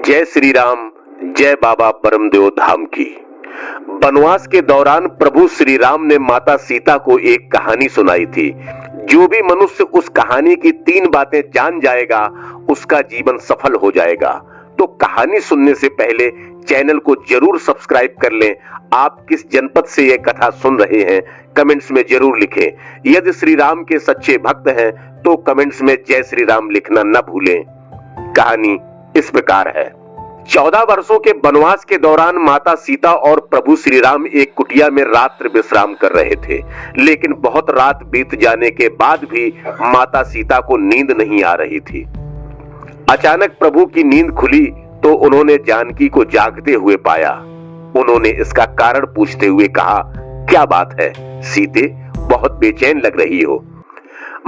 जय श्री राम, जय बाबा परमदेव धाम की। वनवास के दौरान प्रभु श्री राम ने माता सीता को एक कहानी सुनाई थी। जो भी मनुष्य उस कहानी की 3 बातें जान जाएगा उसका जीवन सफल हो जाएगा। तो कहानी सुनने से पहले चैनल को जरूर सब्सक्राइब कर लें। आप किस जनपद से यह कथा सुन रहे हैं कमेंट्स में जरूर लिखें। यदि श्री राम के सच्चे भक्त हैं तो कमेंट्स में जय श्री राम लिखना न भूलें। कहानी इस प्रकार है। 14 वर्षों के वनवास के दौरान माता सीता और प्रभु श्री राम एक कुटिया में रात्रि विश्राम कर रहे थे, लेकिन बहुत रात बीत जाने के बाद भी माता सीता को नींद नहीं आ रही थी। अचानक प्रभु की नींद खुली तो उन्होंने जानकी को जागते हुए पाया। उन्होंने इसका कारण पूछते हुए कहा, क्या बात है सीते, बहुत बेचैन लग रही हो।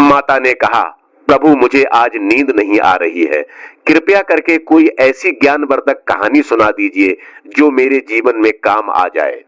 माता ने कहा, प्रभु मुझे आज नींद नहीं आ रही है, कृपया करके कोई ऐसी ज्ञानवर्धक कहानी सुना दीजिए जो मेरे जीवन में काम आ जाए।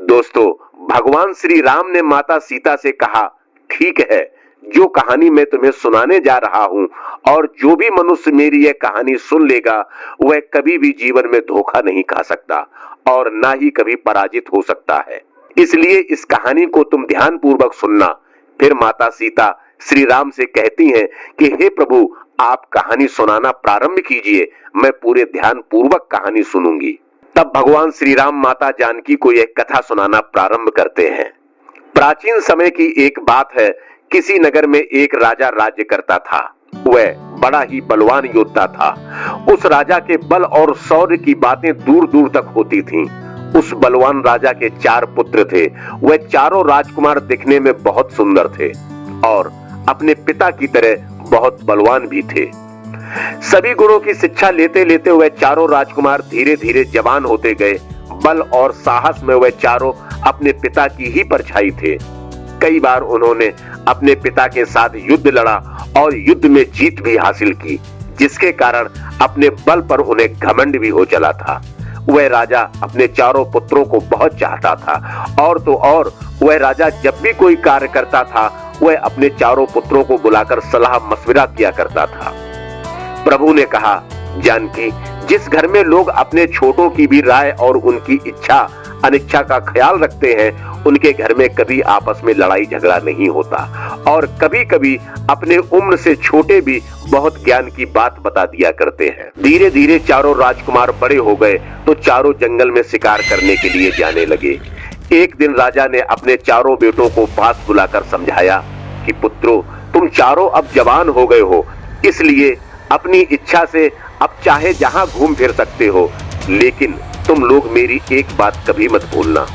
दोस्तों, भगवान श्री राम ने माता सीता से कहा, ठीक है, जो कहानी मैं तुम्हें सुनाने जा रहा हूं और जो भी मनुष्य मेरी यह कहानी सुन लेगा वह कभी भी जीवन में धोखा नहीं खा सकता और ना ही कभी पराजित हो सकता है। इसलिए इस कहानी को तुम ध्यान पूर्वक सुनना। फिर माता सीता श्री राम से कहती हैं कि हे प्रभु, आप कहानी सुनाना प्रारंभ कीजिए, मैं पूरे ध्यान पूर्वक कहानी सुनूंगी। तब भगवान श्री राम माता जानकी को यह कथा सुनाना प्रारंभ करते हैं। प्राचीन समय की एक बात है, किसी नगर में एक राजा राज्य करता था। वह बड़ा ही बलवान योद्धा था। उस राजा के बल और शौर्य की बातें दूर दूर तक होती थीं। उस बलवान राजा के 4 पुत्र थे। वह चारों राजकुमार दिखने में बहुत सुंदर थे और अपने पिता की तरह बहुत बलवान भी थे। सभी गुणों की शिक्षा लेते लेते वह चारों राजकुमार धीरे धीरे जवान होते गए। बल और साहस में वह चारों अपने पिता की ही परछाई थे। कई बार उन्होंने अपने पिता के साथ युद्ध लड़ा और युद्ध में जीत भी हासिल की, जिसके कारण अपने बल पर उन्हें घमंड भी हो चला था। वह राजा अपने चारों पुत्रों को बहुत चाहता था और तो और वह राजा जब भी कोई कार्य करता था वह अपने चारों पुत्रों को बुलाकर सलाह मशविरा किया करता था। प्रभु ने कहा, जानकी, जिस घर में लोग अपने छोटों की भी राय और उनकी इच्छा अनिच्छा का ख्याल रखते हैं उनके घर में कभी आपस में लड़ाई झगड़ा नहीं होता और कभी कभी अपने उम्र से छोटे भी बहुत ज्ञान की बात बता दिया करते हैं। धीरे धीरे चारों राजकुमार बड़े हो गए तो चारों जंगल में शिकार करने के लिए जाने लगे। एक दिन राजा ने अपने चारों बेटों को पास बुलाकर समझाया कि पुत्रों, तुम चारों अब जवान हो गए हो, इसलिए अपनी इच्छा से अब चाहे जहां घूम फिर सकते हो, लेकिन तुम लोग मेरी एक बात कभी मत भूलना।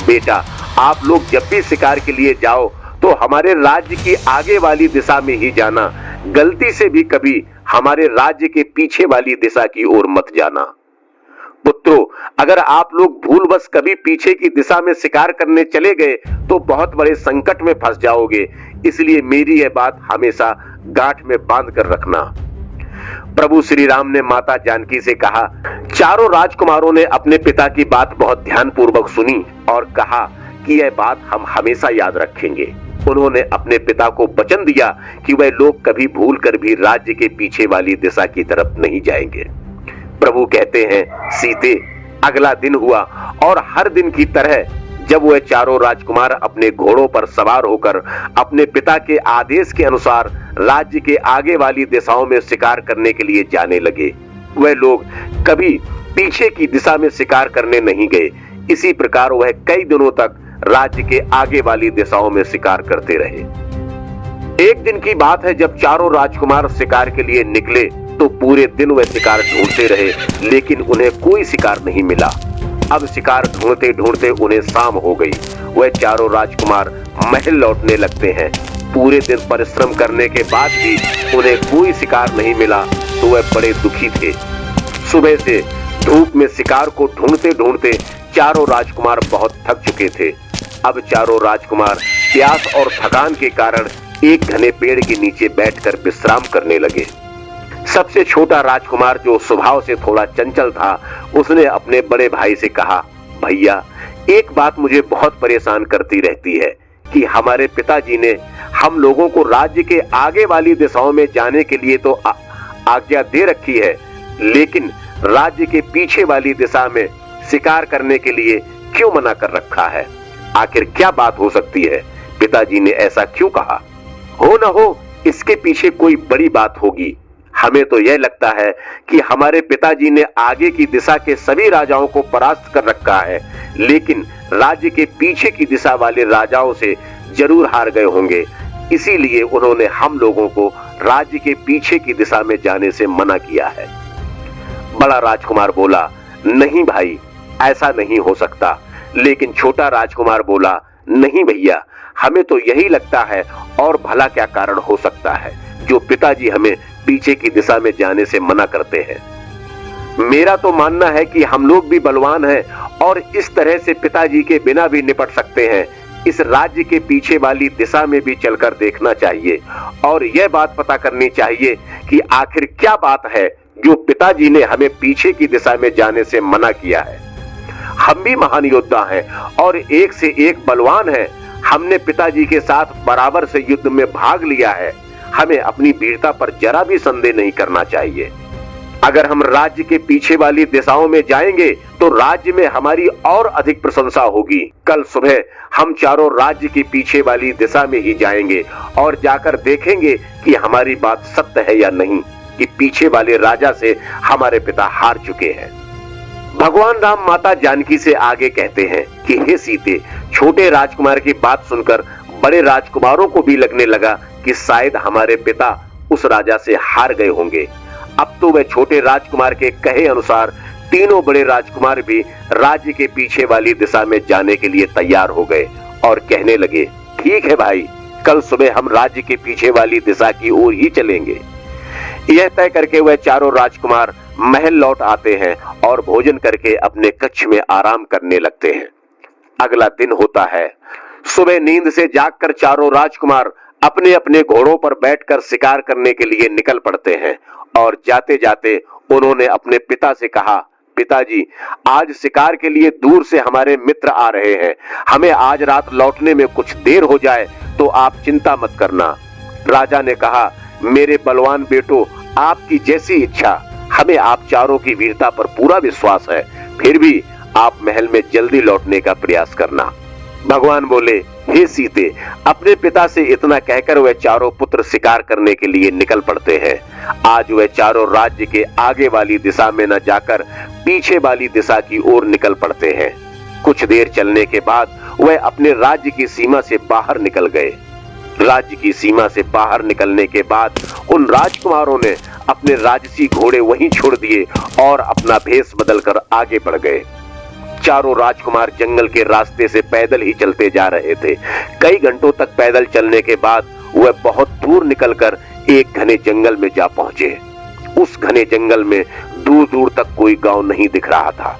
बेटा, आप लोग जब भी शिकार के लिए जाओ तो हमारे राज्य की आगे वाली दिशा में ही जाना। गलती से भी कभी हमारे राज्य के पीछे वाली दिशा की ओर मत जाना। पुत्रों, अगर आप लोग भूलवश कभी पीछे की दिशा में शिकार करने चले गए तो बहुत बड़े संकट में फंस जाओगे। इसलिए मेरी यह बात हमेशा गांठ में बांध कर रखना। प्रभु श्री राम ने माता जानकी से कहा। चारों राजकुमारों ने अपने पिता की बात बहुत ध्यानपूर्वक सुनी और कहा कि यह बात हम हमेशा याद रखेंगे। उन्होंने अपने पिता को वचन दिया कि वह लोग कभी भूल कर भी राज्य के पीछे वाली दिशा की तरफ नहीं जाएंगे। प्रभु कहते हैं, सीते, अगला दिन हुआ और हर दिन की तरह जब वह चारों राजकुमार अपने घोड़ों पर सवार होकर अपने पिता के आदेश के अनुसार राज्य के आगे वाली दिशाओं में शिकार करने के लिए जाने लगे, वह लोग कभी पीछे की दिशा में शिकार करने नहीं गए। इसी प्रकार वह कई दिनों तक राज्य के आगे वाली दिशाओं में शिकार करते रहे। एक दिन की बात है, जब चारों राजकुमार शिकार के लिए निकले तो पूरे दिन वह शिकार ढूंढते रहे, लेकिन उन्हें कोई शिकार नहीं मिला। अब शिकार ढूंढते ढूंढते उन्हें शाम हो गई। वह चारों राजकुमार महल लौटने लगते हैं। पूरे दिन परिश्रम करने के बाद भी उन्हें कोई शिकार नहीं मिला तो वह बड़े दुखी थे। सुबह से धूप में शिकार को ढूंढते ढूंढते चारों राजकुमार बहुत थक चुके थे। अब चारों राजकुमार प्यास और थकान के कारण एक घने पेड़ के नीचे बैठकर विश्राम करने लगे। सबसे छोटा राजकुमार, जो स्वभाव से थोड़ा चंचल था, उसने अपने बड़े भाई से कहा, भैया, एक बात मुझे बहुत परेशान करती रहती है कि हमारे पिताजी ने हम लोगों को राज्य के आगे वाली दिशाओं में जाने के लिए तो आज्ञा दे रखी है, लेकिन राज्य के पीछे वाली दिशा में शिकार करने के लिए क्यों मना कर रखा है? आखिर क्या बात हो सकती है? पिताजी ने ऐसा क्यों कहा? हो न हो इसके पीछे कोई बड़ी बात होगी। हमें तो यह लगता है कि हमारे पिताजी ने आगे की दिशा के सभी राजाओं को परास्त कर रखा है, लेकिन राज्य के पीछे की दिशा वाले राजाओं से जरूर हार गए होंगे। इसीलिए उन्होंने हम लोगों को राज्य के पीछे की दिशा में जाने से मना किया है। बड़ा राजकुमार बोला, नहीं भाई, ऐसा नहीं हो सकता। लेकिन छोटा राजकुमार बोला, नहीं भैया, हमें तो यही लगता है, और भला क्या कारण हो सकता है जो पिताजी हमें पीछे की दिशा में जाने से मना करते हैं। मेरा तो मानना है कि हम लोग भी बलवान हैं और इस तरह से पिताजी के बिना भी निपट सकते हैं। इस राज्य के पीछे वाली दिशा में भी चलकर देखना चाहिए और यह बात पता करनी चाहिए कि आखिर क्या बात है जो पिताजी ने हमें पीछे की दिशा में जाने से मना किया है। हम भी महान योद्धा हैं और एक से एक बलवान हैं। हमने पिताजी के साथ बराबर से युद्ध में भाग लिया है। हमें अपनी वीरता पर जरा भी संदेह नहीं करना चाहिए। अगर हम राज्य के पीछे वाली दिशाओं में जाएंगे तो राज्य में हमारी और अधिक प्रशंसा होगी। कल सुबह हम चारों राज्य के पीछे वाली दिशा में ही जाएंगे और जाकर देखेंगे कि हमारी बात सत्य है या नहीं, कि पीछे वाले राजा से हमारे पिता हार चुके हैं। भगवान राम माता जानकी से आगे कहते हैं कि हे सीते, छोटे राजकुमार की बात सुनकर बड़े राजकुमारों को भी लगने लगा कि शायद हमारे पिता उस राजा से हार गए होंगे। अब तो वह छोटे राजकुमार के कहे अनुसार तीनों बड़े राजकुमार भी राज्य के पीछे वाली दिशा में जाने के लिए तैयार हो गए और कहने लगे, ठीक है भाई, कल सुबह हम राज्य के पीछे वाली दिशा की ओर ही चलेंगे। यह तय करके वह चारों राजकुमार महल लौट आते हैं और भोजन करके अपने कक्ष में आराम करने लगते हैं। अगला दिन होता है। सुबह नींद से जागकर चारों राजकुमार अपने अपने घोड़ों पर बैठकर शिकार करने के लिए निकल पड़ते हैं और जाते जाते उन्होंने अपने पिता से कहा, पिताजी, आज शिकार के लिए दूर से हमारे मित्र आ रहे हैं। हमें आज रात लौटने में कुछ देर हो जाए तो आप चिंता मत करना। राजा ने कहा, मेरे बलवान बेटो, आपकी जैसी इच्छा। हमें आप चारों की वीरता पर पूरा विश्वास है, फिर भी आप महल में जल्दी लौटने का प्रयास करना। भगवान बोले, हे सीते, अपने पिता से इतना कहकर वह चारों पुत्र शिकार करने के लिए निकल पड़ते हैं। आज वह चारों राज्य के आगे वाली दिशा में न जाकर पीछे वाली दिशा की ओर निकल पड़ते हैं। कुछ देर चलने के बाद वह अपने राज्य की सीमा से बाहर निकल गए। राज्य की सीमा से बाहर निकलने के बाद उन राजकुमारों ने अपने राजसी घोड़े वहीं छोड़ दिए और अपना भेष बदलकर आगे बढ़ गए। चारों राजकुमार जंगल के रास्ते से पैदल ही चलते जा रहे थे। कई घंटों तक पैदल चलने के बाद वह बहुत दूर निकलकर एक घने जंगल में जा पहुंचे। उस घने जंगल में दूर दूर तक कोई गांव नहीं दिख रहा था।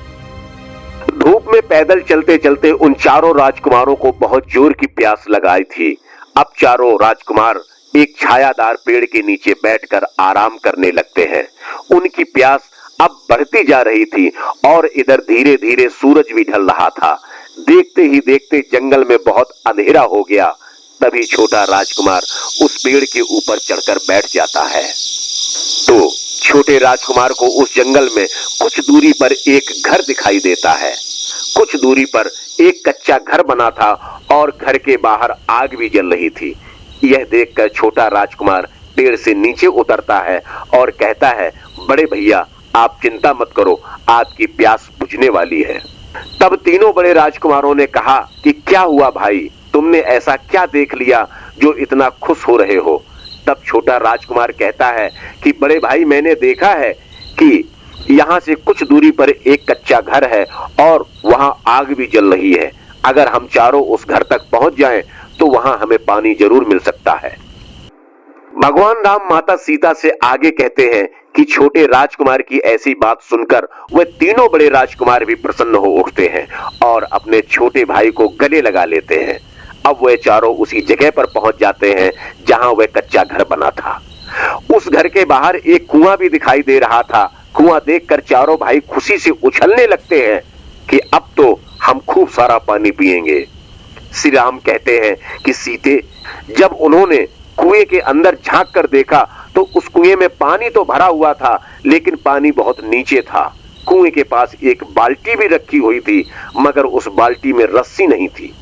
धूप में पैदल चलते चलते उन चारों राजकुमारों को बहुत जोर की प्यास लगाई थी। अब चारों राजकुमार एक छायादार पेड़ के नीचे बैठकर आराम करने लगते हैं। उनकी प्यास अब बढ़ती जा रही थी और इधर धीरे धीरे सूरज भी ढल रहा था। देखते ही देखते जंगल में बहुत अंधेरा हो गया। तभी छोटा राजकुमार उस पेड़ के ऊपर चढ़कर बैठ जाता है। तो छोटे राजकुमार को उस जंगल में कुछ दूरी पर एक घर दिखाई देता है। कुछ दूरी पर एक कच्चा घर बना था और घर के बाहर आग भी जल रही थी। यह देखकर छोटा राजकुमार पेड़ से नीचे उतरता है और कहता है, बड़े भैया, आप चिंता मत करो, आपकी प्यास बुझने वाली है। तब तीनों बड़े राजकुमारों ने कहा कि क्या हुआ भाई, तुमने ऐसा क्या देख लिया जो इतना खुश हो रहे हो? तब छोटा राजकुमार कहता है कि बड़े भाई, मैंने देखा है कि यहाँ से कुछ दूरी पर एक कच्चा घर है और वहां आग भी जल रही है। अगर हम चारों उस घर तक पहुंच जाएं तो वहां हमें पानी जरूर मिल सकता है। भगवान राम माता सीता से आगे कहते हैं कि छोटे राजकुमार की ऐसी बात सुनकर वह तीनों बड़े राजकुमार भी प्रसन्न हो उठते हैं और अपने छोटे भाई को गले लगा लेते हैं। अब वह चारों उसी जगह पर पहुंच जाते हैं जहां वह कच्चा घर बना था। उस घर के बाहर एक कुआं भी दिखाई दे रहा था। कुआं देखकर चारों भाई खुशी से उछलने लगते हैं कि अब तो हम खूब सारा पानी पिएंगे। श्री राम कहते हैं कि सीते, जब उन्होंने कुएं के अंदर झांक कर देखा तो उस कुएं में पानी तो भरा हुआ था, लेकिन पानी बहुत नीचे था। कुएं के पास एक बाल्टी भी रखी हुई थी, मगर उस बाल्टी में रस्सी नहीं थी।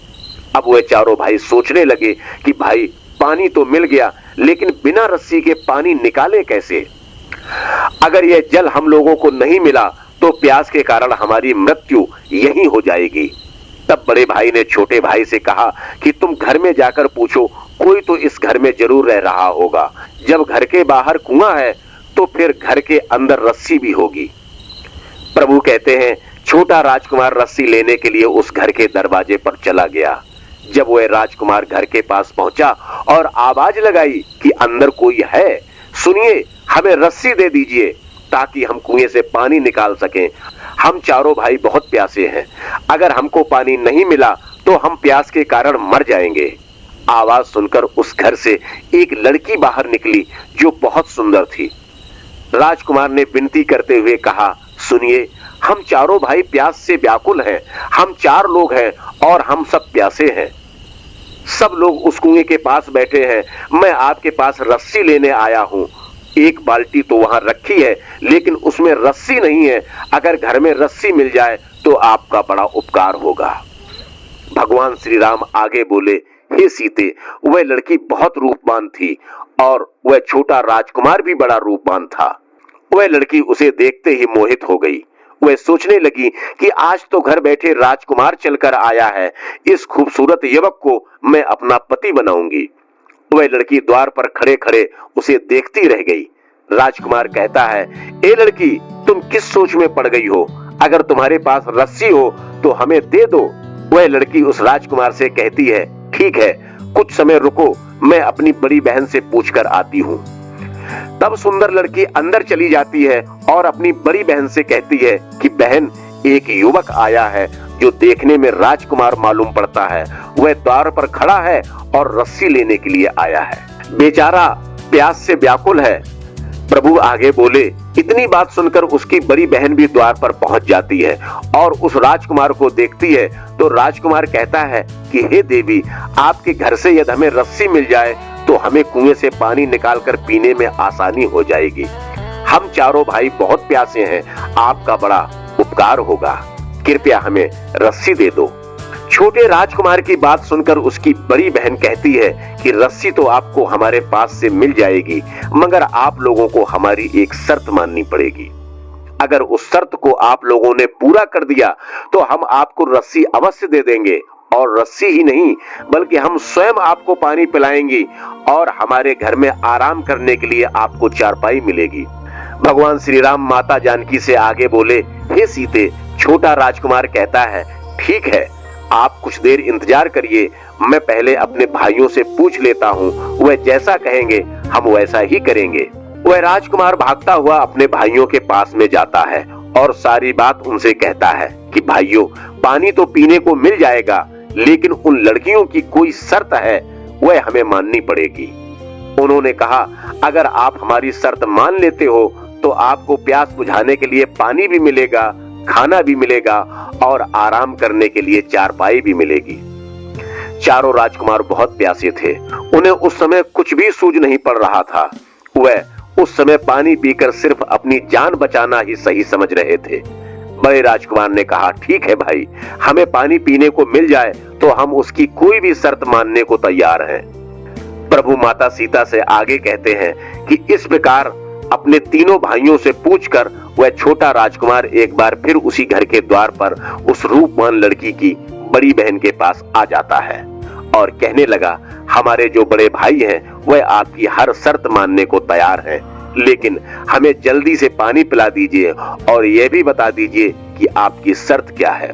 अब वह चारों भाई सोचने लगे कि भाई पानी तो मिल गया, लेकिन बिना रस्सी के पानी निकाले कैसे? अगर यह जल हम लोगों को नहीं मिला तो प्यास के कारण हमारी मृत्यु यहीं हो जाएगी। तब बड़े भाई ने छोटे भाई से कहा कि तुम घर में जाकर पूछो, कोई तो इस घर में जरूर रह रहा होगा। जब घर के बाहर कुआं है तो फिर घर के अंदर रस्सी भी होगी। प्रभु कहते हैं, छोटा राजकुमार रस्सी लेने के लिए उस घर के दरवाजे पर चला गया। जब वह राजकुमार घर के पास पहुंचा और आवाज लगाई कि अंदर कोई है, सुनिए, हमें रस्सी दे दीजिए ताकि हम कुएं से पानी निकाल सकें। हम चारों भाई बहुत प्यासे हैं, अगर हमको पानी नहीं मिला तो हम प्यास के कारण मर जाएंगे। आवाज सुनकर उस घर से एक लड़की बाहर निकली जो बहुत सुंदर थी। राजकुमार ने विनती करते हुए कहा, सुनिए, हम चारों भाई प्यास से व्याकुल हैं। हम 4 लोग हैं और हम सब प्यासे हैं। सब लोग उस कुएं के पास बैठे हैं। मैं आपके पास रस्सी लेने आया हूं। एक बाल्टी तो वहां रखी है, लेकिन उसमें रस्सी नहीं है। अगर घर में रस्सी मिल जाए तो आपका बड़ा उपकार होगा। भगवान श्री राम आगे बोले, हे सीते, वह लड़की बहुत रूपवान थी और वह छोटा राजकुमार भी बड़ा रूपवान था। वह लड़की उसे देखते ही मोहित हो गई। वह सोचने लगी कि आज तो घर बैठे राजकुमार चलकर आया है, इस खूबसूरत युवक को मैं अपना पति बनाऊंगी। वह लड़की द्वार पर खड़े खड़े उसे देखती रह गई। राजकुमार कहता है, ए लड़की, तुम किस सोच में पड़ गई हो? अगर तुम्हारे पास रस्सी हो तो हमें दे दो। वह लड़की उस राजकुमार से कहती है, ठीक है, कुछ समय रुको, मैं अपनी बड़ी बहन से पूछकर आती हूँ। तब सुंदर लड़की अंदर चली जाती है और अपनी बड़ी बहन से कहती है कि बहन, एक युवक आया है जो देखने में राजकुमार मालूम पड़ता है। वह द्वार पर खड़ा है और रस्सी लेने के लिए आया है। बेचारा प्यास से व्याकुल है। प्रभु आगे बोले, इतनी बात सुनकर उसकी बड़ी बहन भी द्वार पर पहुंच जाती है और उस राजकुमार को देखती है। तो राजकुमार कहता है कि हे देवी, आपके घर से यदि हमें रस्सी मिल जाए तो हमें कुएं से पानी निकालकर पीने में आसानी हो जाएगी। हम चारों भाई बहुत प्यासे हैं, आपका बड़ा उपकार होगा। कृपया हमें रस्सी दे दो। छोटे राजकुमार की बात सुनकर उसकी बड़ी बहन कहती है कि रस्सी तो आपको हमारे पास से मिल जाएगी, मगर आप लोगों को हमारी एक शर्त माननी पड़ेगी। अगर उस शर्त को आप लोगों ने पूरा कर दिया तो हम आपको रस्सी अवश्य दे देंगे, और रस्सी ही नहीं बल्कि हम स्वयं आपको पानी पिलाएंगे और हमारे घर में आराम करने के लिए आपको चारपाई मिलेगी। भगवान श्री राम माता जानकी से आगे बोले, हे सीते, छोटा राजकुमार कहता है, ठीक है, आप कुछ देर इंतजार करिए, मैं पहले अपने भाइयों से पूछ लेता हूँ, वह जैसा कहेंगे हम वैसा ही करेंगे। वह राजकुमार भागता हुआ अपने भाइयों के पास में जाता है और सारी बात उनसे कहता है कि भाइयों, पानी तो पीने को मिल जाएगा, लेकिन उन लड़कियों की कोई शर्त है, वह हमें माननी पड़ेगी। उन्होंने कहा, अगर आप हमारी शर्त मान लेते हो तो आपको प्यास बुझाने के लिए पानी भी मिलेगा, खाना भी मिलेगा और आराम करने के लिए चारपाई भी मिलेगी। चारों राजकुमार बहुत प्यासे थे। उन्हें उस समय कुछ भी सूझ नहीं पड़ रहा था। वह उस समय पानी पीकर सिर्फ अपनी जान बचाना ही सही समझ रहे थे। बड़े राजकुमार ने कहा, ठीक है भाई, हमें पानी पीने को मिल जाए तो हम उसकी कोई भी शर्त मानने को तैयार हैं। प्रभु माता सीता से आगे कहते हैं कि इस प्रकार अपने तीनों भाइयों से पूछकर वह छोटा राजकुमार एक बार फिर उसी घर के द्वार पर उस रूपवान लड़की की बड़ी बहन के पास आ जाता है और कहने लगा, हमारे जो बड़े भाई हैं वह आपकी हर शर्त मानने को तैयार हैं, लेकिन हमें जल्दी से पानी पिला दीजिए और यह भी बता दीजिए कि आपकी शर्त क्या है।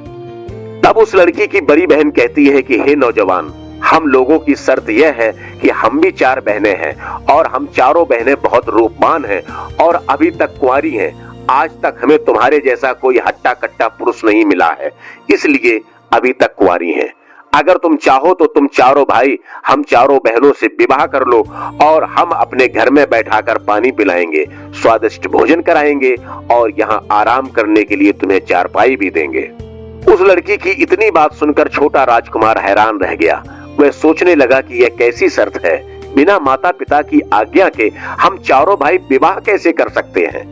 तब उस लड़की की बड़ी बहन कहती है कि हे नौजवान, हम लोगों की शर्त यह है कि हम भी 4 बहनें हैं और हम चारों बहनें बहुत रूपवान हैं और अभी तक कुंवारी हैं। आज तक हमें तुम्हारे जैसा कोई हट्टा कट्टा पुरुष नहीं मिला है, इसलिए अभी तक कुंवारी हैं। अगर तुम चाहो तो तुम चारों भाई हम चारों बहनों से विवाह कर लो और हम अपने घर में बैठाकर पानी पिलाएंगे, स्वादिष्ट भोजन कराएंगे और यहाँ आराम करने के लिए तुम्हें चारपाई भी देंगे। उस लड़की की इतनी बात सुनकर छोटा राजकुमार हैरान रह गया। वह सोचने लगा कि यह कैसी शर्त है बिना माता पिता की आज्ञा के हम चारों भाई विवाह कैसे कर सकते हैं।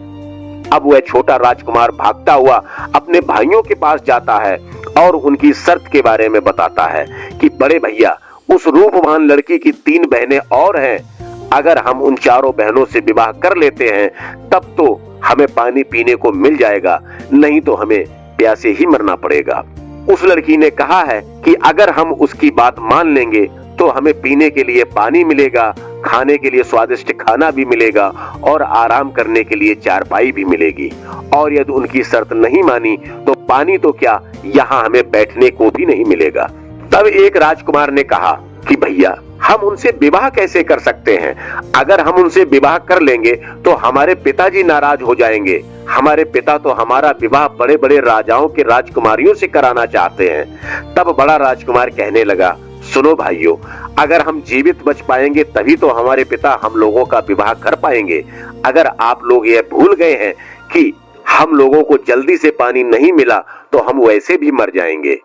अब वह छोटा राजकुमार भागता हुआ अपने भाइयों के पास जाता है और उनकी शर्त के बारे में बताता है कि बड़े भैया, उस रूपवान लड़की की 3 बहनें और हैं। अगर हम उन चारों बहनों से विवाह कर लेते हैं तब तो हमें पानी पीने को मिल जाएगा, नहीं तो हमें प्यासे ही मरना पड़ेगा। उस लड़की ने कहा है कि अगर हम उसकी बात मान लेंगे तो हमें पीने के लिए पानी मिलेगा, खाने के लिए स्वादिष्ट खाना भी मिलेगा और आराम करने के लिए चारपाई भी मिलेगी। और यदि उनकी शर्त नहीं मानी तो पानी तो क्या, यहाँ हमें बैठने को भी नहीं मिलेगा। तब एक राजकुमार ने कहा कि भैया, हम उनसे विवाह कैसे कर सकते हैं। अगर हम उनसे विवाह कर लेंगे तो हमारे पिताजी नाराज हो जाएंगे। हमारे पिता तो हमारा विवाह बड़े बड़े राजाओं के राजकुमारियों से कराना चाहते हैं। तब बड़ा राजकुमार कहने लगा, सुनो भाइयों, अगर हम जीवित बच पाएंगे तभी तो हमारे पिता हम लोगों का विवाह कर पाएंगे। अगर आप लोग ये भूल गए हैं कि हम लोगों को जल्दी से पानी नहीं मिला तो हम वैसे भी मर जाएंगे।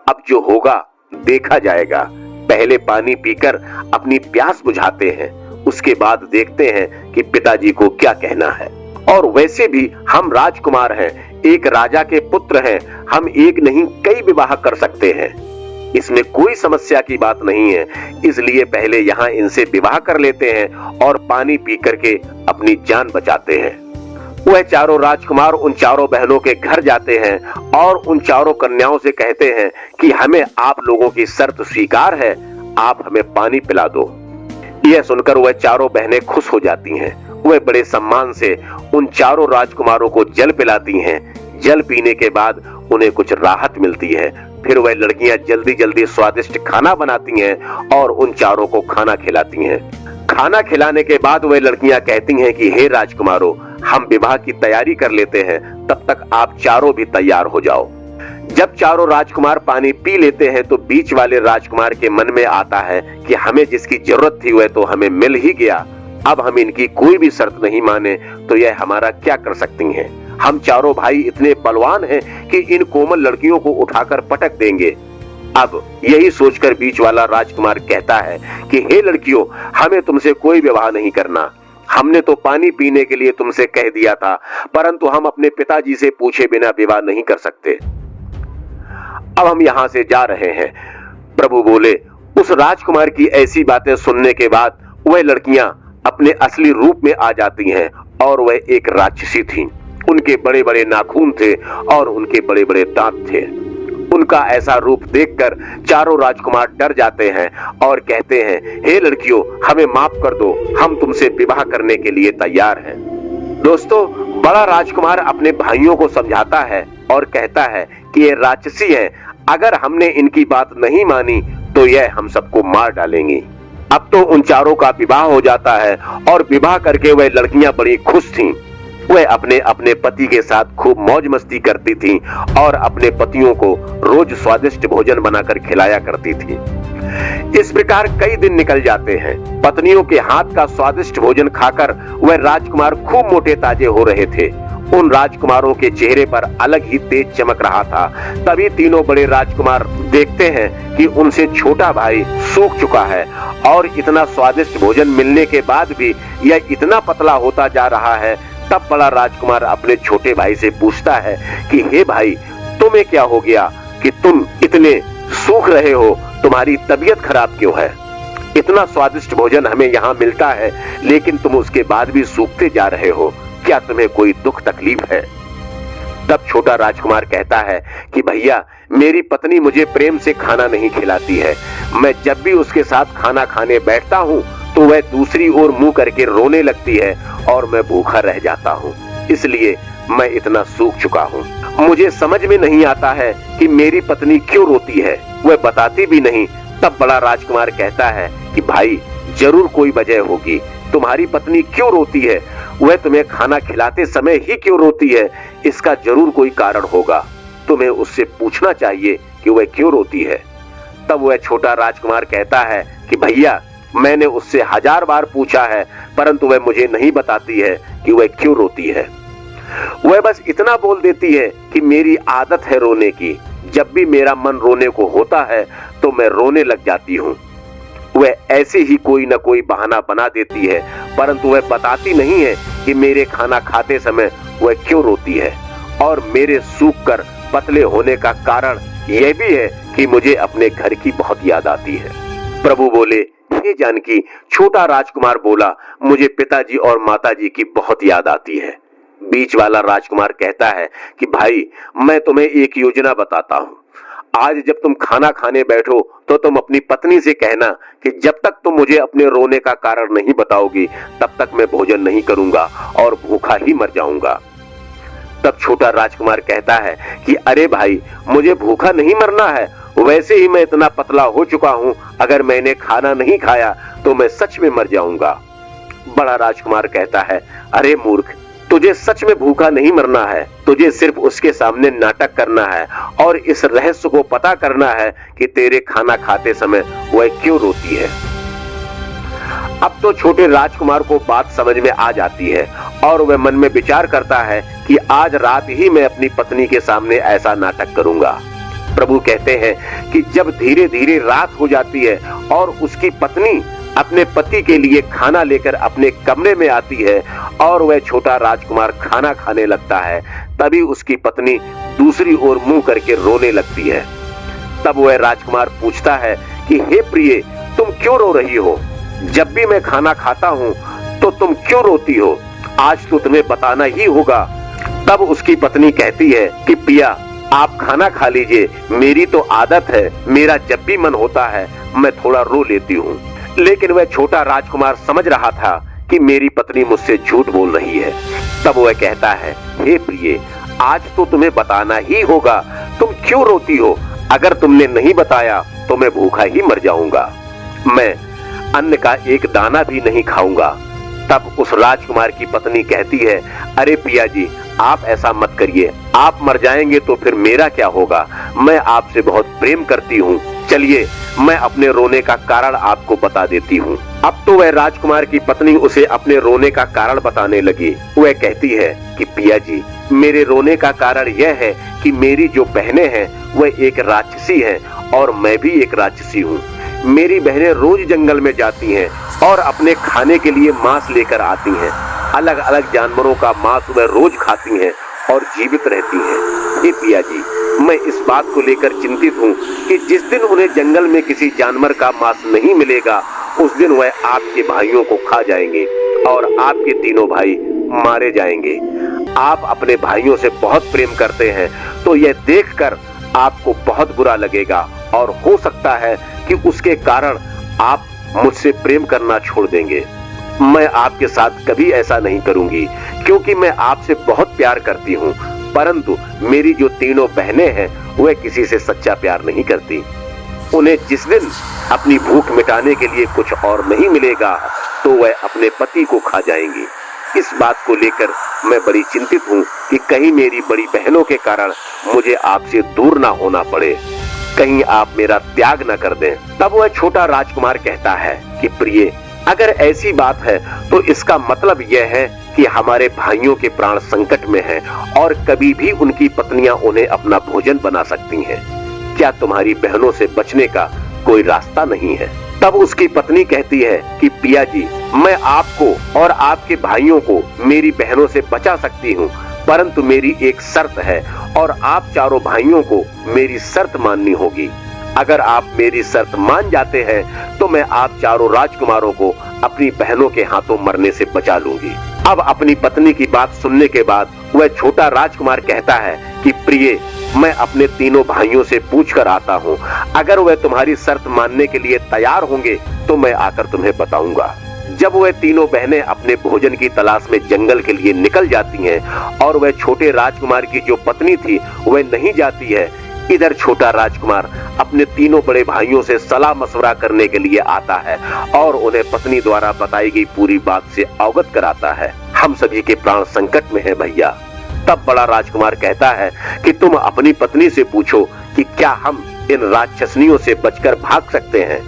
अब जो होगा देखा जाएगा। पहले पानी पीकर अपनी प्यास बुझाते हैं, उसके बाद देखते हैं कि पिताजी को क्या कहना है। और वैसे भी हम राजकुमार हैं, एक राजा के पुत्र हैं, हम एक नहीं कई विवाह कर सकते हैं। इसमें कोई समस्या की बात नहीं है, इसलिए पहले यहाँ इनसे विवाह कर लेते हैं और पानी पी करके अपनी जान बचाते हैं। वह चारों राजकुमार उन चारों बहनों के घर जाते हैं और उन चारों कन्याओं से कहते हैं कि हमें आप लोगों की शर्त स्वीकार है, आप हमें पानी पिला दो। यह सुनकर वह चारों बहनें खुश हो जाती हैं। वह बड़े सम्मान से उन चारों राजकुमारों को जल पिलाती हैं। जल पीने के बाद उन्हें कुछ राहत मिलती है। फिर वह लड़कियां जल्दी जल्दी स्वादिष्ट खाना बनाती हैं और उन चारों को खाना खिलाती हैं। खाना खिलाने के बाद वह लड़कियां कहती हैं कि हे राजकुमारों, हम विवाह की तैयारी कर लेते हैं, तब तक आप चारों भी तैयार हो जाओ। जब चारों राजकुमार पानी पी लेते हैं तो बीच वाले राजकुमार के मन में आता है कि हमें जिसकी जरूरत थी वह तो हमें मिल ही गया। अब हम इनकी कोई भी शर्त नहीं माने तो यह हमारा क्या कर सकती हैं। हम चारों भाई इतने बलवान हैं कि इन कोमल लड़कियों को उठाकर पटक देंगे। अब यही सोचकर बीच वाला राजकुमार कहता है कि हे लड़कियों, हमें तुमसे कोई विवाह नहीं करना। हमने तो पानी पीने के लिए तुमसे कह दिया था, परंतु हम अपने पिताजी से पूछे बिना विवाह नहीं कर सकते। अब हम यहां से जा रहे हैं। प्रभु बोले। उस राजकुमार की ऐसी बातें सुनने के बाद वह लड़कियां अपने असली रूप में आ जाती हैं और वह एक राक्षसी थीं। उनके बड़े बड़े नाखून थे और उनके बड़े बड़े दांत थे। उनका ऐसा रूप देखकर चारों राजकुमार डर जाते हैं और कहते हैं, हे लड़कियों, हमें माफ कर दो, हम तुमसे विवाह करने के लिए तैयार हैं। दोस्तों, बड़ा राजकुमार अपने भाइयों को समझाता है और कहता है कि ये राक्षसी हैं, अगर हमने इनकी बात नहीं मानी तो यह हम सबको मार डालेंगी। अब तो उन चारों का विवाह हो जाता है और विवाह करके वह लड़कियां बड़ी खुश थीं। वह अपने अपने पति के साथ खूब मौज मस्ती करती थीं और अपने पतियों को रोज स्वादिष्ट भोजन बनाकर खिलाया करती थीं। इस प्रकार कई दिन निकल जाते हैं। पत्नियों के हाथ का स्वादिष्ट भोजन खाकर वह राजकुमार खूब मोटे ताजे हो रहे थे। उन राजकुमारों के चेहरे पर अलग ही तेज चमक रहा था। तभी तीनों बड़े राजकुमार देखते हैं कि उनसे छोटा भाई सूख चुका है और इतना स्वादिष्ट भोजन मिलने के बाद भी यह इतना पतला होता जा रहा है। तब बड़ा राजकुमार अपने छोटे भाई से पूछता है कि हे भाई, तुम्हें क्या हो गया कि तुम इतने सूख रहे हो, तुम्हारी तबीयत खराब क्यों है। इतना स्वादिष्ट भोजन हमें यहाँ मिलता है लेकिन तुम उसके बाद भी सूखते जा रहे हो, क्या तुम्हें कोई दुख तकलीफ है। तब छोटा राजकुमार कहता है कि भैया, मेरी पत्नी मुझे प्रेम से खाना नहीं खिलाती है। मैं जब भी उसके साथ खाना खाने बैठता हूँ तो वह दूसरी ओर मुंह करके रोने लगती है और मैं भूखा रह जाता हूँ, इसलिए मैं इतना सूख चुका हूँ। मुझे समझ में नहीं आता है कि मेरी पत्नी क्यों रोती है, वह बताती भी नहीं। तब बड़ा राजकुमार कहता है कि भाई, जरूर कोई वजह होगी, तुम्हारी पत्नी क्यों रोती है, वह तुम्हें खाना खिलाते समय ही क्यों रोती है, इसका जरूर कोई कारण होगा। तुम्हें उससे पूछना चाहिए कि वह क्यों रोती है। तब वह छोटा राजकुमार कहता है कि भैया, मैंने उससे 1000 बार पूछा है परंतु वह मुझे नहीं बताती है कि वह क्यों रोती है। वह बस इतना बोल देती है कि मेरी आदत है रोने की, जब भी मेरा मन रोने को होता है तो मैं रोने लग जाती हूँ। वह ऐसे ही कोई न कोई बहाना बना देती है, परंतु वह बताती नहीं है कि मेरे खाना खाते समय वह क्यों रोती है। और मेरे सूख कर पतले होने का कारण यह भी है कि मुझे अपने घर की बहुत याद आती है। प्रभु बोले, हे जानकी। छोटा राजकुमार बोला, मुझे पिताजी और माताजी की बहुत याद आती है। बीच वाला राजकुमार कहता है कि भाई, मैं तुम्हें एक योजना बताता हूं। आज जब तुम खाना खाने बैठो तो तुम अपनी पत्नी से कहना कि जब तक तुम मुझे अपने रोने का कारण नहीं बताओगी, तब तक मैं भोजन नहीं करूंगा और भूखा ही मर जाऊंगा। तब छोटा राजकुमार कहता है कि अरे भाई, मुझे भूखा नहीं मरना है, वैसे ही मैं इतना पतला हो चुका हूं, अगर मैंने खाना नहीं खाया तो मैं सच में मर जाऊंगा। बड़ा राजकुमार कहता है, अरे मूर्ख, तुझे सच में भूखा नहीं मरना है, तुझे सिर्फ उसके सामने नाटक करना है और इस रहस्य को पता करना है कि तेरे खाना खाते समय वह क्यों रोती है। अब तो छोटे राजकुमार को बात समझ में आ जाती है और वह मन में विचार करता है कि आज रात ही मैं अपनी पत्नी के सामने ऐसा नाटक करूंगा। प्रभु कहते हैं कि जब धीरे धीरे रात हो जाती है और उसकी पत्नी अपने पति के लिए खाना लेकर अपने कमरे में आती है और वह छोटा राजकुमार खाना खाने लगता है, तभी उसकी पत्नी दूसरी ओर मुंह करके रोने लगती है। तब वह राजकुमार पूछता है कि हे प्रिय, तुम क्यों रो रही हो? जब भी मैं खाना खाता हूं तो तुम क्यों रोती हो? आज तो तुम्हें बताना ही होगा। तब उसकी पत्नी कहती है कि पिया, आप खाना खा लीजिए, मेरी तो आदत है, मेरा जब भी मन होता है मैं थोड़ा रो लेती हूँ। लेकिन वह छोटा राजकुमार समझ रहा था कि मेरी पत्नी मुझसे झूठ बोल रही है। तब वह कहता है, हे प्रिय, आज तो तुम्हें बताना ही होगा, तुम क्यों रोती हो? अगर तुमने नहीं बताया तो मैं भूखा ही मर जाऊंगा, मैं अन्न का एक दाना भी नहीं खाऊंगा। तब उस राजकुमार की पत्नी कहती है, अरे पिया जी, आप ऐसा मत करिए, आप मर जाएंगे तो फिर मेरा क्या होगा? मैं आपसे बहुत प्रेम करती हूँ, चलिए मैं अपने रोने का कारण आपको बता देती हूँ। अब तो वह राजकुमार की पत्नी उसे अपने रोने का कारण बताने लगी। वह कहती है कि पिया जी, मेरे रोने का कारण यह है कि मेरी जो बहनें हैं वह एक राक्षसी हैं और मैं भी एक राक्षसी हूँ। मेरी बहनें रोज जंगल में जाती हैं और अपने खाने के लिए मांस लेकर आती हैं। अलग अलग जानवरों का मांस वह रोज खाती हैं और जीवित रहती हैं। हे पिया जी, मैं इस बात को लेकर चिंतित हूँ कि जिस दिन उन्हें जंगल में किसी जानवर का मांस नहीं मिलेगा, उस दिन वह आपके भाइयों को खा जाएंगे और आपके तीनों भाई मारे जाएंगे। आप अपने भाइयों से बहुत प्रेम करते हैं, तो यह देखकर आपको बहुत बुरा लगेगा और हो सकता है कि उसके कारण आप मुझसे प्रेम करना छोड़ देंगे। मैं आपके साथ कभी ऐसा नहीं करूंगी, क्योंकि मैं आपसे बहुत प्यार करती हूँ, परंतु मेरी जो तीनों बहनें हैं वह किसी से सच्चा प्यार नहीं करती। उन्हें जिस दिन अपनी भूख मिटाने के लिए कुछ और नहीं मिलेगा तो वह अपने पति को खा जाएंगी। इस बात को लेकर मैं बड़ी चिंतित हूँ कि कहीं मेरी बड़ी बहनों के कारण मुझे आपसे दूर ना होना पड़े, कहीं आप मेरा त्याग न कर दें। तब वह छोटा राजकुमार कहता है कि प्रिय, अगर ऐसी बात है तो इसका मतलब यह है कि हमारे भाइयों के प्राण संकट में हैं और कभी भी उनकी पत्नियां उन्हें अपना भोजन बना सकती हैं। क्या तुम्हारी बहनों से बचने का कोई रास्ता नहीं है? तब उसकी पत्नी कहती है कि पिया जी, मैं आपको और आपके भाइयों को मेरी बहनों से बचा सकती हूँ, परंतु मेरी एक शर्त है और आप चारों भाइयों को मेरी शर्त माननी होगी। अगर आप मेरी शर्त मान जाते हैं तो मैं आप चारों राजकुमारों को अपनी बहनों के हाथों मरने से बचा लूंगी। अब अपनी पत्नी की बात सुनने के बाद वह छोटा राजकुमार कहता है कि प्रिय, मैं अपने तीनों भाइयों से पूछ कर आता हूँ, अगर वह तुम्हारी शर्त मानने के लिए तैयार होंगे तो मैं आकर तुम्हें बताऊंगा। जब वह तीनों बहनें अपने भोजन की तलाश में जंगल के लिए निकल जाती हैं और वह छोटे राजकुमार की जो पत्नी थी वह नहीं जाती है, इधर छोटा राजकुमार अपने तीनों बड़े भाइयों से सलाह मशवरा करने के लिए आता है और उन्हें पत्नी द्वारा बताई गई पूरी बात से अवगत कराता है। हम सभी के प्राण संकट में हैं भैया। तब बड़ा राजकुमार कहता है कि तुम अपनी पत्नी से पूछो कि क्या हम इन राक्षसनियों से बचकर भाग सकते हैं।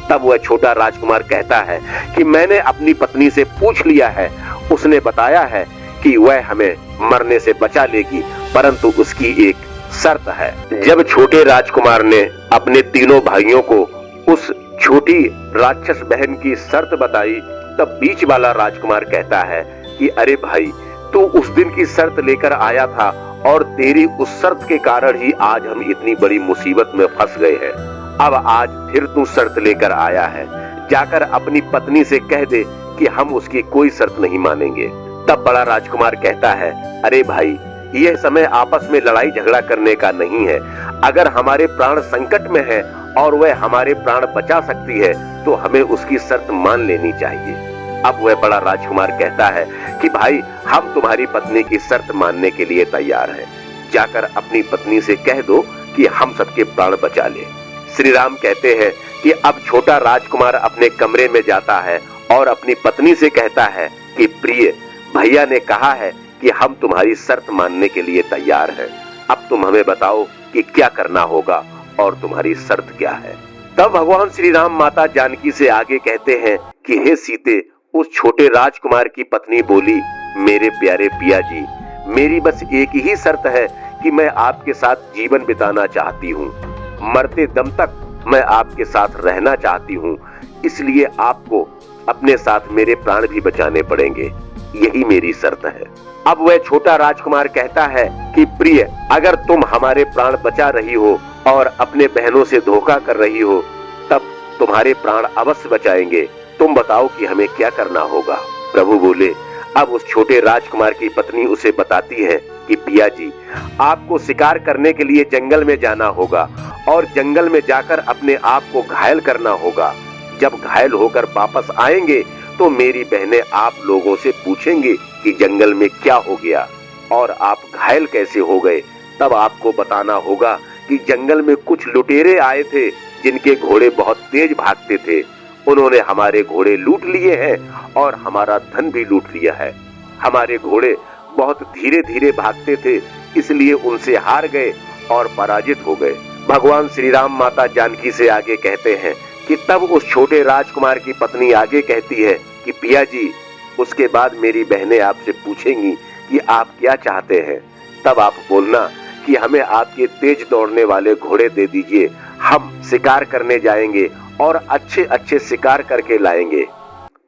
तब वह छोटा राजकुमार कहता है कि मैंने अपनी पत्नी से पूछ लिया है, उसने बताया है कि वह हमें मरने से बचा लेगी, परंतु उसकी एक शर्त है। जब छोटे राजकुमार ने अपने तीनों भाइयों को उस छोटी राक्षस बहन की शर्त बताई, तब बीच वाला राजकुमार कहता है कि अरे भाई, तू उस दिन की शर्त लेकर आया था और तेरी उस शर्त के कारण ही आज हम इतनी बड़ी मुसीबत में फंस गए हैं। अब आज फिर तू शर्त लेकर आया है, जाकर अपनी पत्नी से कह दे कि हम उसकी कोई शर्त नहीं मानेंगे। तब बड़ा राजकुमार कहता है, अरे भाई, यह समय आपस में लड़ाई झगड़ा करने का नहीं है। अगर हमारे प्राण संकट में है और वह हमारे प्राण बचा सकती है तो हमें उसकी शर्त मान लेनी चाहिए। अब वह बड़ा राजकुमार कहता है कि भाई, हम तुम्हारी पत्नी की शर्त मानने के लिए तैयार हैं। जाकर अपनी पत्नी से कह दो कि हम सबके प्राण बचा ले। श्री राम कहते हैं कि अब छोटा राजकुमार अपने कमरे में जाता है और अपनी पत्नी से कहता है कि प्रिय, भैया ने कहा है कि हम तुम्हारी शर्त मानने के लिए तैयार हैं। अब तुम हमें बताओ कि क्या करना होगा और तुम्हारी शर्त क्या है। तब भगवान श्री राम माता जानकी से आगे कहते हैं कि हे सीते, उस छोटे राजकुमार की पत्नी बोली, मेरे प्यारे पिया जी, मेरी बस एक ही शर्त है कि मैं आपके साथ जीवन बिताना चाहती हूँ, मरते दम तक मैं आपके साथ रहना चाहती हूँ, इसलिए आपको अपने साथ मेरे प्राण भी बचाने पड़ेंगे, यही मेरी शर्त है। अब वह छोटा राजकुमार कहता है कि प्रिय, अगर तुम हमारे प्राण बचा रही हो और अपने बहनों से धोखा कर रही हो, तब तुम्हारे प्राण अवश्य बचाएंगे। तुम बताओ कि हमें क्या करना होगा। प्रभु बोले, अब उस छोटे राजकुमार की पत्नी उसे बताती है कि पिया जी, आपको शिकार करने के लिए जंगल में जाना होगा और जंगल में जाकर अपने आप को घायल करना होगा। जब घायल होकर वापस आएंगे तो मेरी बहनें आप लोगों से पूछेंगे कि जंगल में क्या हो गया और आप घायल कैसे हो गए। तब आपको बताना होगा कि जंगल में कुछ लुटेरे आए थे जिनके घोड़े बहुत तेज भागते थे। उन्होंने हमारे घोड़े लूट लिए हैं और हमारा धन भी लूट लिया है। हमारे घोड़े बहुत धीरे धीरे भागते थे, इसलिए उनसे हार गए और पराजित हो गए। भगवान श्री राम माता जानकी से आगे कहते हैं कि तब उस छोटे राजकुमार की पत्नी आगे कहती है कि पिया जी, उसके बाद मेरी बहनें आपसे पूछेंगी कि आप क्या चाहते हैं। तब आप बोलना कि हमें आपके तेज दौड़ने वाले घोड़े दे दीजिए, हम शिकार करने जाएंगे और अच्छे अच्छे शिकार करके लाएंगे।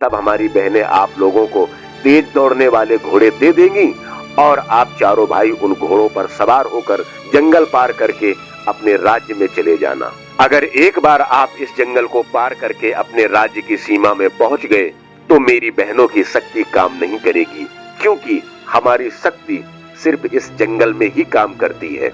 तब हमारी बहनें आप लोगों को तेज दौड़ने वाले घोड़े दे देंगी और आप चारों भाई उन घोड़ों पर सवार होकर जंगल पार करके अपने राज्य में चले जाना। अगर एक बार आप इस जंगल को पार करके अपने राज्य की सीमा में पहुंच गए तो मेरी बहनों की शक्ति काम नहीं करेगी, क्योंकि हमारी शक्ति सिर्फ इस जंगल में ही काम करती है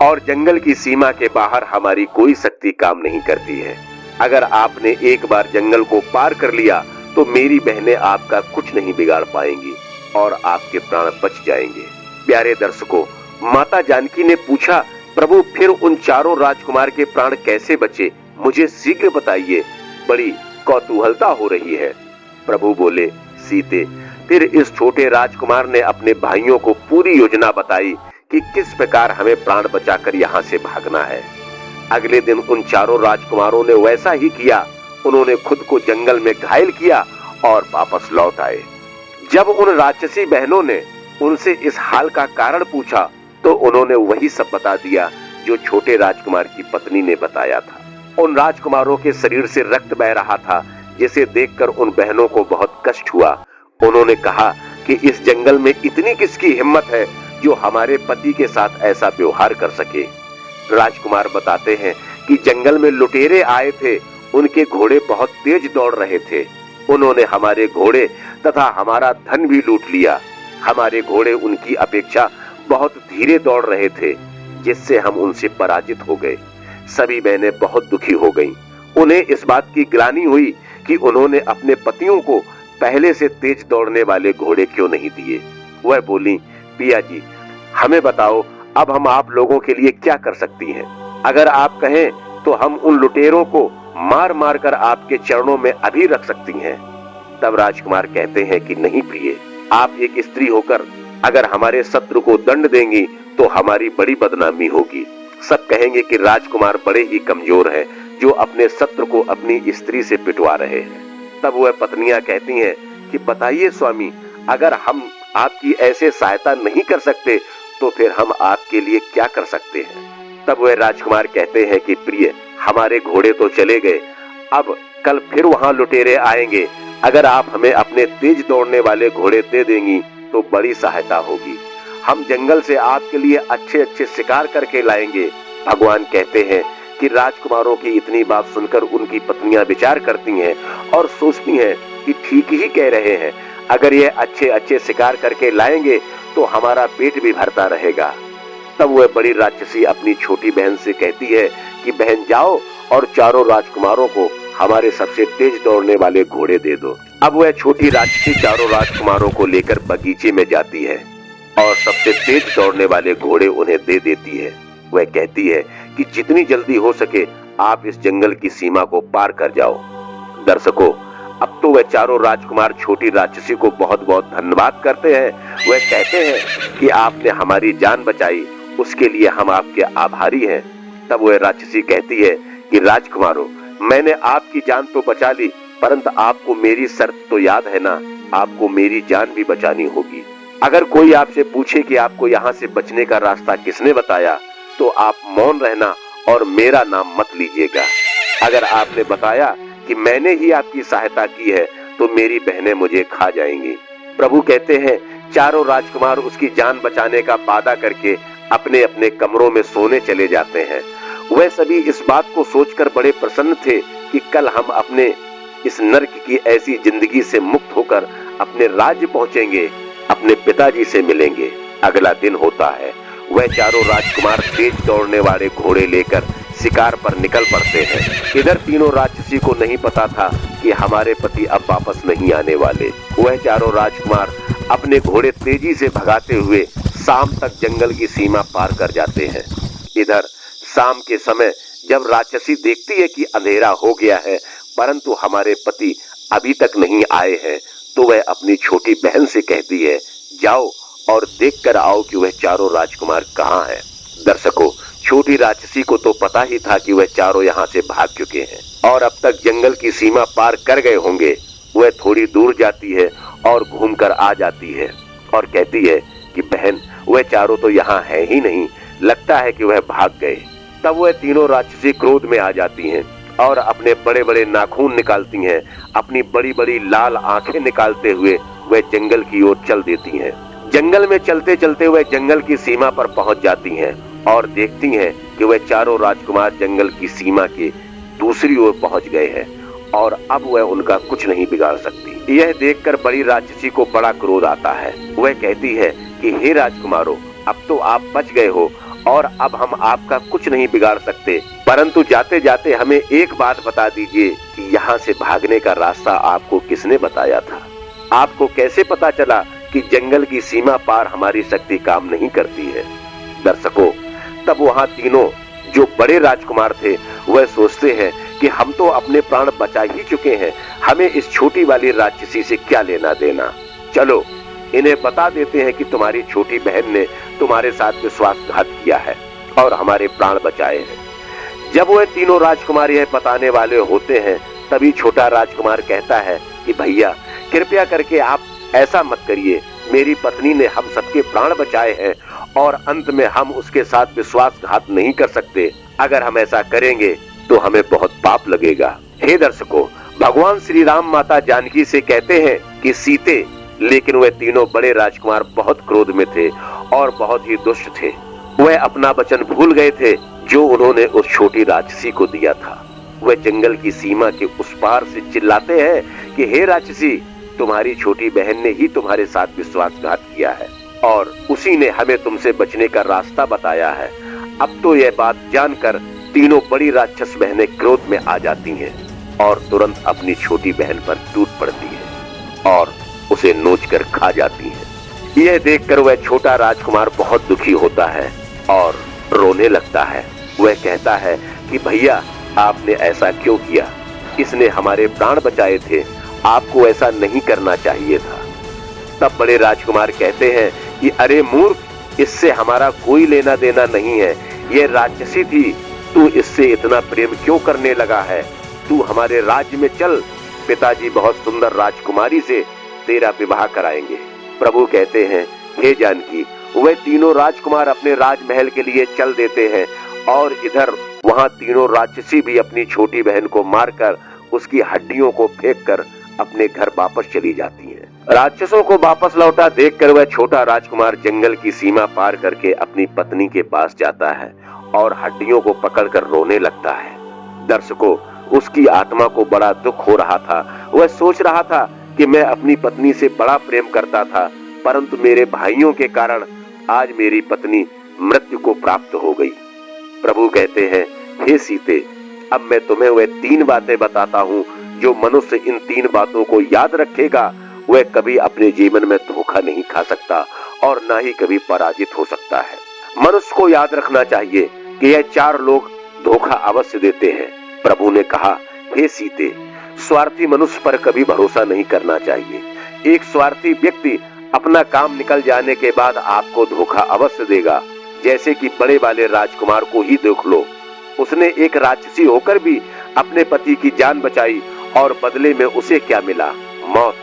और जंगल की सीमा के बाहर हमारी कोई शक्ति काम नहीं करती है। अगर आपने एक बार जंगल को पार कर लिया तो मेरी बहनें आपका कुछ नहीं बिगाड़ पाएंगी और आपके प्राण बच जाएंगे। प्यारे दर्शकों, माता जानकी ने पूछा, प्रभु फिर उन चारों राजकुमार के प्राण कैसे बचे, मुझे शीघ्र बताइए, बड़ी कौतूहलता हो रही है। प्रभु बोले, सीते, फिर इस छोटे राजकुमार ने अपने भाइयों को पूरी योजना बताई कि किस प्रकार हमें प्राण बचाकर यहाँ से भागना है। अगले दिन उन चारों राजकुमारों ने वैसा ही किया। उन्होंने खुद को जंगल में घायल किया और वापस लौट आए। जब उन राक्षसी बहनों ने उनसे इस हाल का कारण पूछा तो उन्होंने वही सब बता दिया जो छोटे राजकुमार की पत्नी ने बताया था। उन राजकुमारों के शरीर से रक्त बह रहा था, जिसे देखकर उन बहनों को बहुत कष्ट हुआ। उन्होंने कहा कि इस जंगल में इतनी किसकी हिम्मत है जो हमारे पति के साथ ऐसा व्यवहार कर सके। राजकुमार बताते हैं कि जंगल में लुटेरे आए थे, उनके घोड़े बहुत तेज दौड़ रहे थे। उन्होंने हमारे घोड़े तथा हमारा धन भी लूट लिया। हमारे घोड़े उनकी अपेक्षा बहुत धीरे दौड़ रहे थे, जिससे हम उनसे पराजित हो गए। सभी बहनें बहुत दुखी हो गईं। उन्हें इस बात की ग्लानि हुई कि उन्होंने अपने पतियों को पहले से तेज दौड़ने वाले घोड़े क्यों नहीं दिए। वह बोली, पिया जी, हमें बताओ, अब हम आप लोगों के लिए क्या कर सकती हैं। अगर आप कहें तो हम उन लुटेरों को मार मार कर आपके चरणों में अभी रख सकती हैं। तब राजकुमार कहते हैं कि नहीं प्रिय, आप एक स्त्री होकर अगर हमारे शत्रु को दंड देंगी तो हमारी बड़ी बदनामी होगी। सब कहेंगे कि राजकुमार बड़े ही कमजोर हैं, जो अपने शत्रु को अपनी स्त्री से पिटवा रहे हैं। तब वह पत्नियां कहती हैं कि बताइए स्वामी, अगर हम आपकी ऐसे सहायता नहीं कर सकते तो फिर हम आपके लिए क्या कर सकते हैं। तब वह राजकुमार कहते हैं कि प्रिय, हमारे घोड़े तो चले गए, अब कल फिर वहां लुटेरे आएंगे। अगर आप हमें अपने तेज दौड़ने वाले घोड़े दे देंगी तो बड़ी सहायता होगी। हम जंगल से आपके लिए अच्छे अच्छे शिकार करके लाएंगे। भगवान कहते हैं कि राजकुमारों की इतनी बात सुनकर उनकी पत्नियां विचार करती हैं और सोचती हैं कि ठीक ही कह रहे हैं। अगर ये अच्छे अच्छे शिकार करके लाएंगे तो हमारा पेट भी भरता रहेगा। तब वह बड़ी राक्षसी अपनी छोटी बहन से कहती है कि बहन जाओ और चारों राजकुमारों को हमारे सबसे तेज दौड़ने वाले घोड़े दे दो। अब वह छोटी राक्षसी चारों राजकुमारों को लेकर बगीचे में जाती है और सबसे तेज दौड़ने वाले घोड़े उन्हें दे देती है। वह कहती है कि जितनी जल्दी हो सके आप इस जंगल की सीमा को पार कर जाओ। दर्शकों, अब तो वह चारों राजकुमार छोटी राक्षसी को बहुत बहुत धन्यवाद करते हैं। वह कहते हैं कि आपने हमारी जान बचाई, उसके लिए हम आपके आभारी हैं। तब वह राक्षसी कहती है कि राजकुमारों, मैंने आपकी जान तो बचा ली, परंतु आपको मेरी शर्त तो याद है ना, आपको मेरी जान भी बचानी होगी। अगर कोई आपसे पूछे कि आपको यहाँ से बचने का रास्ता किसने बताया, तो आप मौन रहना और मेरा नाम मत लीजिएगा। अगर आपने बताया कि मैंने ही आपकी सहायता की है तो मेरी बहनें मुझे खा जाएंगी। प्रभु कहते हैं चारों राजकुमार उसकी जान बचाने का वादा करके अपने अपने कमरों में सोने चले जाते हैं। वह सभी इस बात को सोचकर बड़े प्रसन्न थे कि कल हम अपने इस नर्क की ऐसी जिंदगी से मुक्त होकर अपने राज्य पहुंचेंगे, अपने पिताजी से मिलेंगे। अगला दिन होता है। वह चारों राजकुमार तेज दौड़ने वाले घोड़े लेकर शिकार पर निकल पड़ते हैं। इधर तीनों राक्षसी को नहीं पता था कि हमारे पति अब वापस नहीं आने वाले। वह चारों राजकुमार अपने घोड़े तेजी से भगाते हुए शाम तक जंगल की सीमा पार कर जाते हैं। इधर शाम के समय जब राक्षसी देखती है कि अंधेरा हो गया है परंतु हमारे पति अभी तक नहीं आए हैं, तो वह अपनी छोटी बहन से कहती है जाओ और देखकर आओ कि वह चारों राजकुमार कहाँ हैं। दर्शकों, छोटी राक्षसी को तो पता ही था कि वह चारों यहाँ से भाग चुके हैं और अब तक जंगल की सीमा पार कर गए होंगे। वह थोड़ी दूर जाती है और घूमकर आ जाती है और कहती है कि बहन, वह चारों तो यहाँ है ही नहीं, लगता है कि वह भाग गए। तब वह तीनों राक्षसी क्रोध में आ जाती हैं और अपने बड़े बड़े नाखून निकालती हैं। अपनी बड़ी बड़ी लाल आंखें निकालते हुए वह जंगल की ओर चल देती हैं। जंगल में चलते चलते वह जंगल की सीमा पर पहुंच जाती हैं और देखती हैं कि वह चारों राजकुमार जंगल की सीमा के दूसरी ओर पहुंच गए हैं और अब वह उनका कुछ नहीं बिगाड़ सकती। यह देखकर बड़ी राक्षसी को बड़ा क्रोध आता है। वह कहती है कि हे राजकुमारों, अब तो आप बच गए हो और अब हम आपका कुछ नहीं बिगाड़ सकते, परंतु जाते जाते हमें एक बात बता दीजिए कि यहाँ से भागने का रास्ता आपको किसने बताया था? आपको कैसे पता चला कि जंगल की सीमा पार हमारी शक्ति काम नहीं करती है? दर्शकों, तब वहाँ तीनों जो बड़े राजकुमार थे वह सोचते हैं कि हम तो अपने प्राण बचा ही चुके हैं, हमें इस छोटी वाली राक्षसी से क्या लेना देना। चलो इन्हें बता देते हैं कि तुम्हारी छोटी बहन ने तुम्हारे साथ विश्वासघात किया है और हमारे प्राण बचाए हैं। जब वह तीनों राजकुमार यह बताने वाले होते हैं तभी छोटा राजकुमार कहता है कि भैया कृपया करके आप ऐसा मत करिए, मेरी पत्नी ने हम सबके प्राण बचाए हैं और अंत में हम उसके साथ विश्वासघात नहीं कर सकते। अगर हम ऐसा करेंगे तो हमें बहुत पाप लगेगा। हे दर्शकों, भगवान श्री राम माता जानकी से कहते हैं कि सीते, लेकिन वह तीनों बड़े राजकुमार बहुत क्रोध में थे और बहुत ही दुष्ट थे। वह अपना वचन भूल गए थे जो उन्होंने उस छोटी राक्षसी को दिया था। वह जंगल की सीमा के उस पार से चिल्लाते हैं कि हे राक्षसी, तुम्हारी छोटी बहन ने ही तुम्हारे साथ विश्वासघात किया है और उसी ने हमें तुमसे बचने का रास्ता बताया है। अब तो यह बात जानकर तीनों बड़ी राक्षस बहनें क्रोध में आ जाती हैं और तुरंत अपनी छोटी बहन पर टूट पड़ती है और उसे नोचकर खा जाती हैं। यह देखकर वह छोटा राजकुमार बहुत दुखी होता है और रोने लगता है। वह कहता है कि भैया, आपने ऐसा क्यों किया? इसने हमारे प्राण बचाए थे, आपको ऐसा नहीं करना चाहिए था। तब बड़े राजकुमार कहते हैं कि अरे मूर्ख, इससे हमारा कोई लेना देना नहीं है, यह राक्षसी थी, तू इससे इतना प्रेम क्यों करने लगा है? तू हमारे राज्य में चल, पिताजी बहुत सुंदर राजकुमारी से तेरा विवाह कराएंगे। प्रभु कहते हैं हे जानकी, वह तीनों राजकुमार अपने राजमहल के लिए चल देते हैं और इधर वहां तीनों राक्षसी भी अपनी छोटी बहन को मारकर उसकी हड्डियों को फेंककर अपने घर वापस चली जाती हैं। राक्षसों को वापस लौटा देखकर वह छोटा राजकुमार जंगल की सीमा पार करके अपनी पत्नी के पास जाता है और हड्डियों को पकड़कर रोने लगता है। दर्शकों, उसकी आत्मा को बड़ा दुख हो रहा था। वह सोच रहा था कि मैं अपनी पत्नी से बड़ा प्रेम करता था, परंतु मेरे भाइयों के कारण आज मेरी पत्नी मृत्यु को प्राप्त हो गई। प्रभु कहते हैं, हे सीते, अब मैं तुम्हें वह 3 बातें बताता हूँ। जो मनुष्य इन 3 बातों को याद रखेगा वह कभी अपने जीवन में धोखा नहीं खा सकता और ना ही कभी पराजित हो सकता है। मनुष्य को याद रखना चाहिए कि यह 4 लोग धोखा अवश्य देते हैं। प्रभु ने कहा, हे सीते, स्वार्थी मनुष्य पर कभी भरोसा नहीं करना चाहिए। एक स्वार्थी व्यक्ति अपना काम निकल जाने के बाद आपको धोखा अवश्य देगा। जैसे कि बड़े वाले राजकुमार को ही देख लो, उसने एक राक्षसी होकर भी अपने पति की जान बचाई और बदले में उसे क्या मिला? मौत।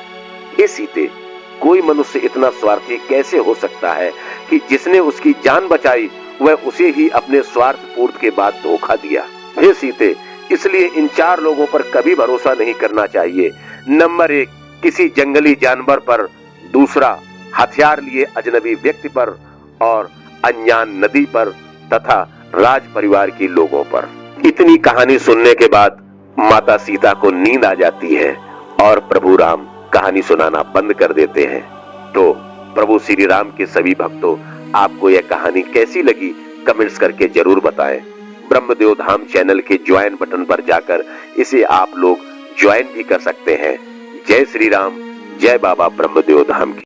हे सीते, कोई मनुष्य इतना स्वार्थी कैसे हो सकता है कि जिसने उसकी जान बचाई वह उसे ही अपने स्वार्थ पूर्ति के बाद धोखा दिया? हे सीते, इसलिए इन 4 लोगों पर कभी भरोसा नहीं करना चाहिए। नंबर 1, किसी जंगली जानवर पर। दूसरा, हथियार लिए अजनबी व्यक्ति पर। और अनजान नदी पर तथा राज परिवार के लोगों पर। इतनी कहानी सुनने के बाद माता सीता को नींद आ जाती है और प्रभु राम कहानी सुनाना बंद कर देते हैं। तो प्रभु श्री राम के सभी भक्तों, आपको यह कहानी कैसी लगी कमेंट्स करके जरूर बताएं। ब्रह्मदेव धाम चैनल के ज्वाइन बटन पर जाकर इसे आप लोग ज्वाइन भी कर सकते हैं। जय श्री राम, जय बाबा ब्रह्मदेव धाम की।